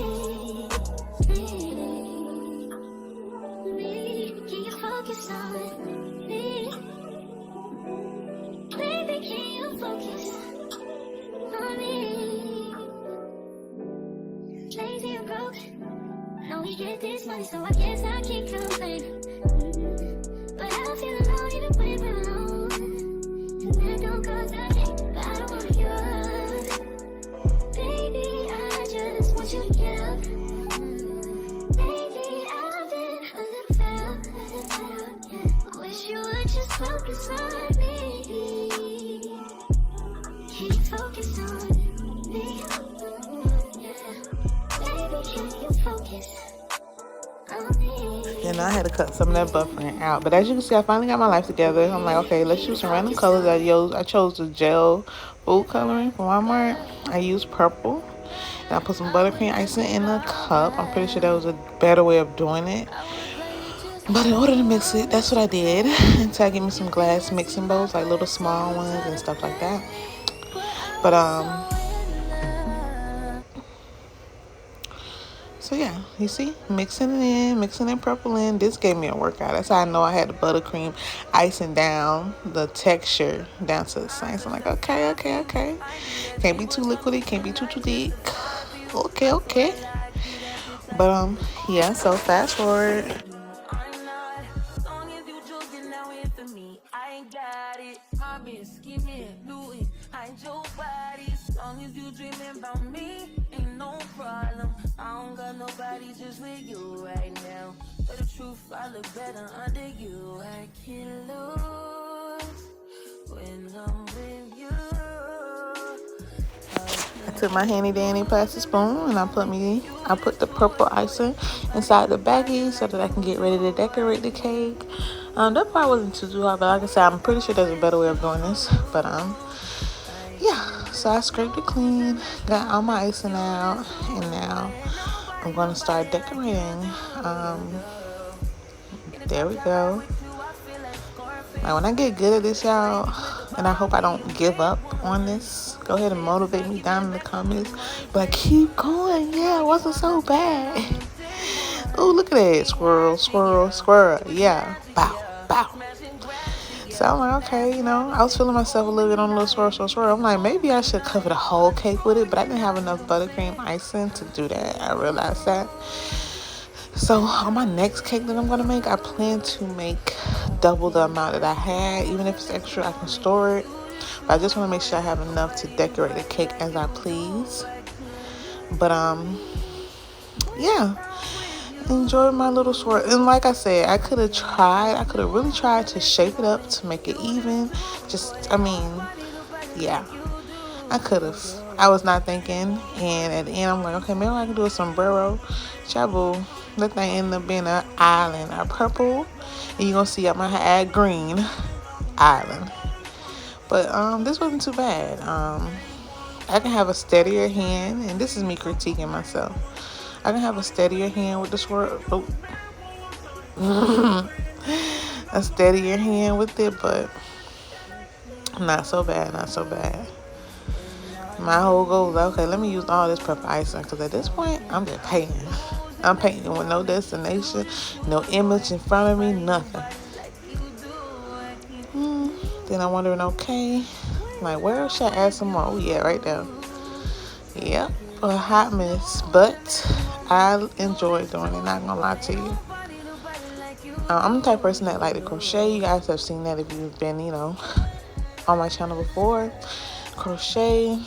Can you focus on me? Baby, can you focus on me? Lazy and broke, know we get this money, so I guess I can't complain. But I feel alone even when we're alone, and that don't cause I hate, but I don't wanna give up. Baby, I just want you to get up. Lately, I've been a little fed up. Wish you would just focus on me. Can you focus on me? Baby, can you focus on me? And I had to cut some of that buffering out. But as you can see, I finally got my life together. I'm like, okay, let's use some random colors. I chose the gel food coloring from Walmart. I used purple. And I put some buttercream icing in a cup. I'm pretty sure that was a better way of doing it. But in order to mix it, that's what I did. Until I get me some glass mixing bowls, like little small ones and stuff like that. But, so yeah, you see, mixing in purple in. This gave me a workout. That's how I know I had the buttercream icing down, the texture down to the science. I'm like, okay. Can't be too liquidy, can't be too thick. Okay. But yeah, so fast forward. I'm not, long as you joking now here for me, I ain't got it. My bitch, give me looting, hide your body. Long as you dreaming about me, ain't no problem. I don't got nobody just with you right now. But the truth, I look better under you. I can't lose when I'm with you. I took my handy dandy plastic spoon and I put me I put the purple icing inside the baggie so that I can get ready to decorate the cake. That part wasn't too hard, but like I said, I'm pretty sure there's a better way of doing this. But yeah. So I scraped it clean, got all my icing out, and now I'm gonna start decorating. There we go. Like when I get good at this, y'all, and I hope I don't give up on this, go ahead and motivate me down in the comments. But keep going. Yeah, it wasn't so bad. Oh, look at that. Squirrel, squirrel, squirrel. Yeah. Bow, bow. So I'm like, okay, you know, I was feeling myself a little bit on a little swirl, swirl, swirl. I'm like, maybe I should cover the whole cake with it, but I didn't have enough buttercream icing to do that. I realized that. So on my next cake that I'm going to make, I plan to make double the amount that I had. Even if it's extra, I can store it. But I just want to make sure I have enough to decorate the cake as I please. But, yeah. Enjoy my little swirl. And like I said, I could have really tried to shape it up to make it even. Yeah. I could have. I was not thinking. And at the end, I'm like, okay, maybe I can do a sombrero. Chabu. That thing ended up being an island. A purple. And you're going to see I might add green island. But this wasn't too bad. I can have a steadier hand. And this is me critiquing myself. I can have a steadier hand with the swirl. Oh. A steadier hand with it, but not so bad, not so bad. My whole goal is, okay, let me use all this purple icing, because at this point, I'm just painting. I'm painting with no destination, no image in front of me, nothing. Then I'm wondering, okay, like, where should I add some more? Oh, yeah, right there. Yep, a hot mess, but I enjoy doing it, not gonna lie to you. I'm the type of person that like to crochet. You guys have seen that if you've been, on my channel before. Crochet.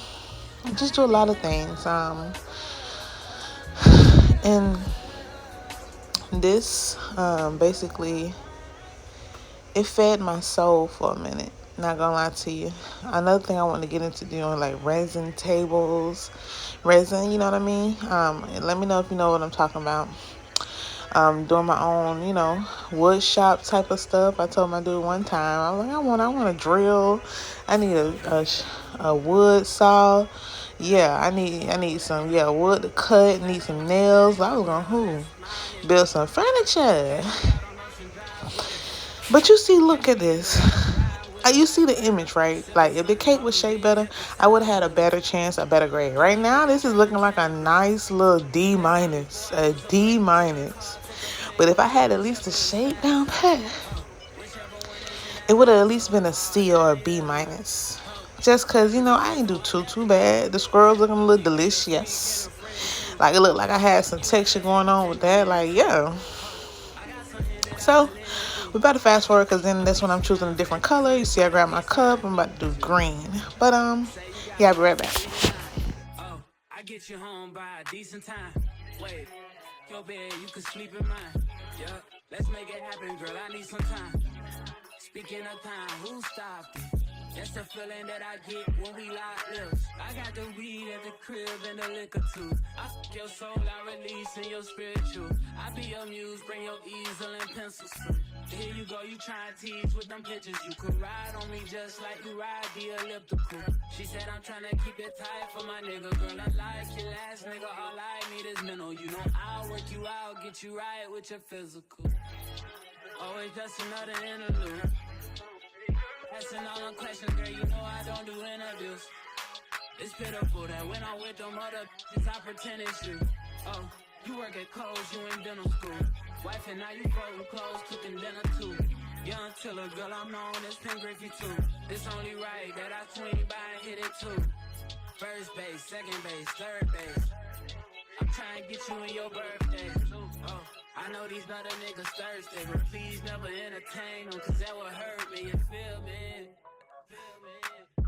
Just do a lot of things. And this, basically, it fed my soul for a minute. Not gonna lie to you. Another thing I want to get into doing, like resin tables. Resin, you know what I mean? Let me know if you know what I'm talking about. Doing my own, wood shop type of stuff. I told my dude one time, I was like, I want a drill. I need a wood saw. Yeah, I need some wood to cut. Need some nails. I was going build some furniture. But you see, look at this. You see the image, right? Like, if the cake was shaped better, I would have had a better chance, a better grade. Right now, this is looking like a nice little D-, a D-. But if I had at least a shape down pat, it would have at least been a C or a B-. Just because, I ain't do too bad. The squirrels looking a little delicious. Like, it looked like I had some texture going on with that. Like, yeah. So, we better fast forward, because then that's when I'm choosing a different color. You see, I grabbed my cup. I'm about to do green. But, yeah, I'll be right back. Oh, I get you home by a decent time. Wait, your bed, you can sleep in mine. Yeah, let's make it happen, girl. I need some time. Speaking of time, who stopped it? That's the feeling that I get when we lock lips. I got the weed at the crib and the liquor too. I fuck your soul, I release in your spiritual. I be your muse, bring your easel and pencils through. Here you go, you try and tease with them pictures. You could ride on me just like you ride the elliptical. She said I'm trying to keep it tight for my nigga. Girl, I like your last nigga, all I need is mental. You know I'll work you out, get you right with your physical. Always just another interlude. Asking all them questions, girl, you know I don't do interviews. It's pitiful that when I'm with them other bitches, I pretend it's you. Oh, you work at Kohl's, you in dental school. Wife and now you folding clothes, cooking dinner too. Young Tiller, girl, I'm known as Pin Griffey too. It's only right that I swing by and hit it too. First base, second base, third base. I'm trying to get you in your birthday. Oh, I know these other niggas thirsty, but please never entertain them, cause that would hurt me, you feel me?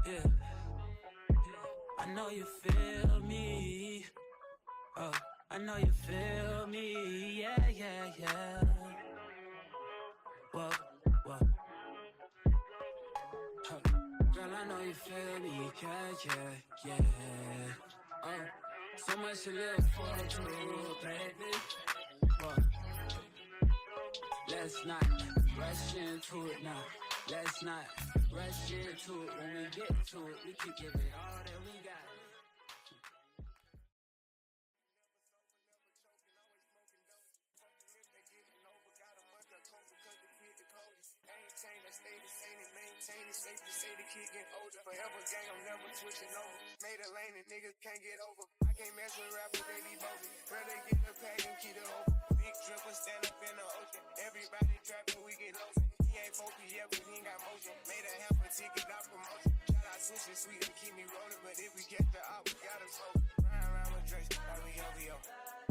Yeah. I know you feel me. Oh, I know you feel me. Yeah. Whoa. Girl, I know you feel me. Yeah. Oh. So much to live for, true, baby. But let's not rush into it now. Let's not rush into it. When we get to it, we can give it all that we got. Maintain it, safe to say the kid get older. Forever gang, I'm never switching over. Made a lane and niggas can't get over. I can't mess with rappers, they be bogus. Brother get the pack and keep it over. Big dripper stand up in the ocean. Everybody trapping, we get low. He ain't focused yet, but he ain't got motion. Made a half a ticket, not promotion. Shout out sushi, sweet and keep me rolling. But if we catch the op, we gotta smoke. Ryan around with Drake, like we OVO.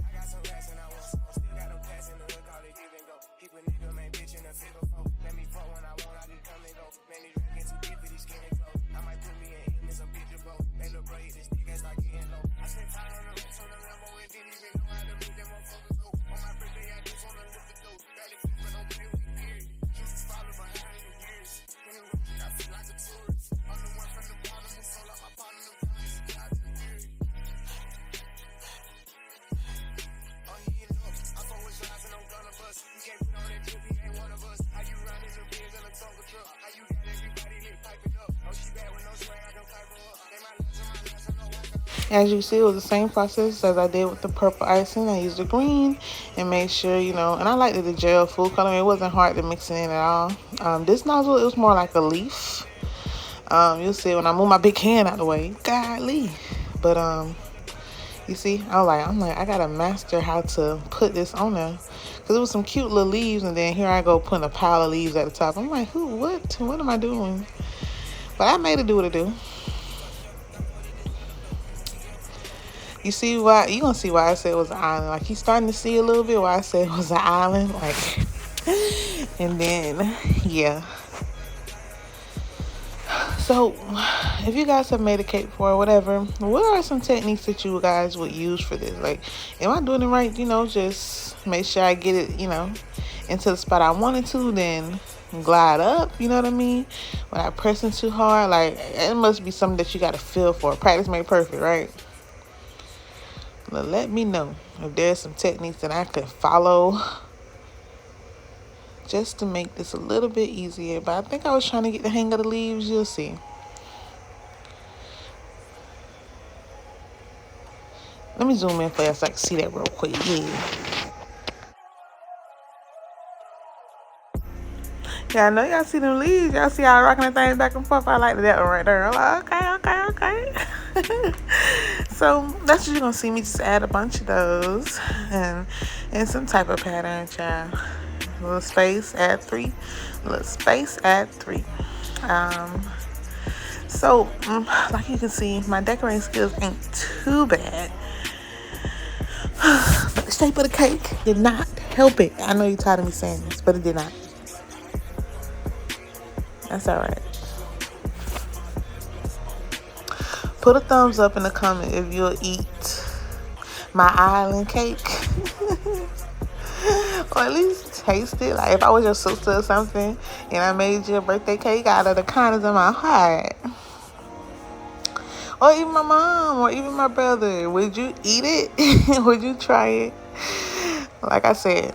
I got some rats and I want some. Still got a pass in the hood, call it give and go. Keep a nigga, man, bitch in a figure four. Let me fuck when I want, I just come and go. Man, these rats too deep for these skinny clothes. I might put me in some picture, bro. They look bro, hit this stick and start getting low. I spent time on the rats on the Lambo and didn't even know how to make them motherfuckers go. On my birthday, I just wanna lift the dough. Barely fit, but don't play with me. Jesus followed behind in the years. When it works, I feel like a tourist. I'm the one from the bottom who sold out my partner. The promise is out to the period. Oh, he know. I'm always rising on gun of us. You can't put on that drip, he ain't one of us. How you running the biz in a Tonka truck? How you got everybody lit piping up? Oh, she bad with no swag, I don't pipe her up. They might lose on my last, I know I got. As you see, it was the same process as I did with the purple icing. I used the green and made sure, you know, and I liked the gel food color. It wasn't hard to mix it in at all. This nozzle, it was more like a leaf. You'll see when I move my big hand out the way. Golly. But you see, I'm like, I gotta master how to put this on there. Because it was some cute little leaves, and then here I go putting a pile of leaves at the top. I'm like, what am I doing? But I made it do what it do. You see why? You gonna see why I said it was an island. Like, he's starting to see a little bit why I said it was an island. Like, and then, yeah. So, if you guys have made a cake before or whatever, what are some techniques that you guys would use for this? Like, am I doing it right? You know, just make sure I get it, you know, into the spot I wanted to, then glide up, you know what I mean? Without pressing too hard. Like, it must be something that you got to feel for. Practice make perfect, right? But let me know if there's some techniques that I could follow just to make this a little bit easier. But I think I was trying to get the hang of the leaves. You'll see. Let me zoom in for you so I can see that real quick. Yeah, I know y'all see them leaves. Y'all see how I rocking the things back and forth. I like that one right there. I'm like, okay. So that's what you're gonna see me just add a bunch of those and some type of pattern, child. A little space, add 3. A little space, add 3. So like you can see, my decorating skills ain't too bad. But the shape of the cake did not help it. I know you're tired of me saying this, but it did not. That's all right. Put a thumbs up in the comment if you'll eat my island cake. Or at least taste it. Like, if I was your sister or something and I made you a birthday cake out of the kindness of my heart. Or even my mom or even my brother. Would you eat it? Would you try it? Like I said,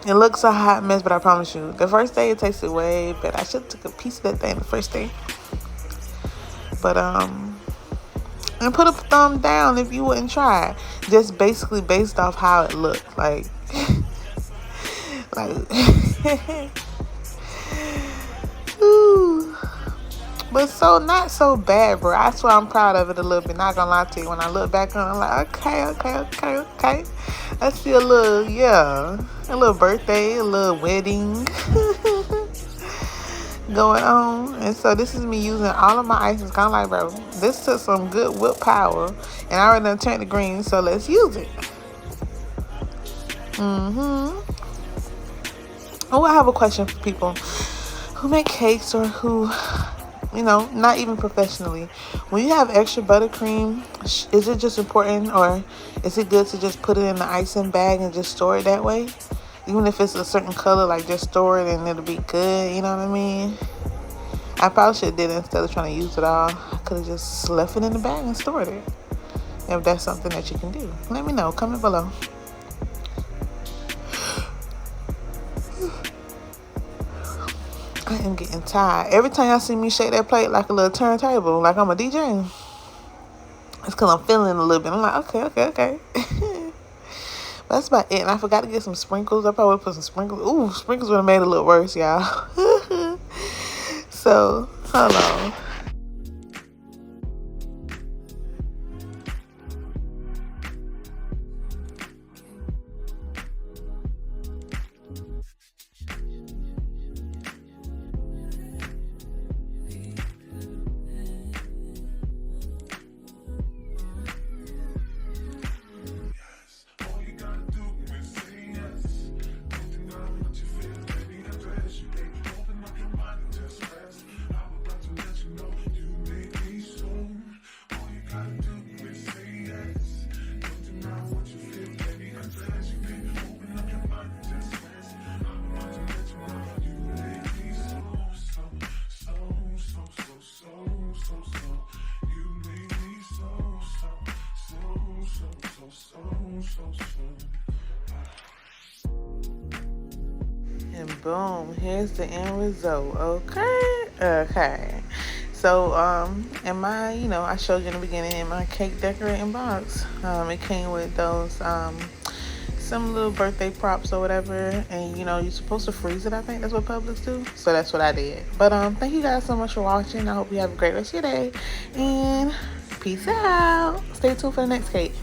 it looks a hot mess, but I promise you, the first day it tasted way better. I should have took a piece of that thing the first day. But and put a thumb down if you wouldn't try. Just basically based off how it looked. Like ooh. But so not so bad, bro. I swear I'm proud of it a little bit. Not gonna lie to you. When I look back on it, I'm like, okay. I see a little birthday, a little wedding going on. And so this is me using all of my ices. Kind of like, bro, this took some good willpower, and I already done turned the green, so let's use it. Oh, I have a question for people who make cakes or who, you know, not even professionally. When you have extra buttercream, is it just important, or is it good to just put it in the icing bag and just store it that way? Even if it's a certain color, like, just store it and it'll be good, you know what I mean? I probably should have did it instead of trying to use it all. I could have just left it in the bag and stored it. if that's something that you can do. Let me know. Comment below. I am getting tired. Every time y'all see me shake that plate like a little turntable, like I'm a DJ, it's because I'm feeling a little bit. I'm like, okay. But that's about it. And I forgot to get some sprinkles. I probably put some sprinkles. Ooh, sprinkles would have made it look worse, y'all. So, hold on. And boom, here's the end result. Okay. So, in my, I showed you in the beginning in my cake decorating box, it came with those, some little birthday props or whatever, and you're supposed to freeze it. I think that's what Publix do, so that's what I did. But thank you guys so much for watching. I hope you have a great rest of your day, and peace out. Stay tuned for the next cake.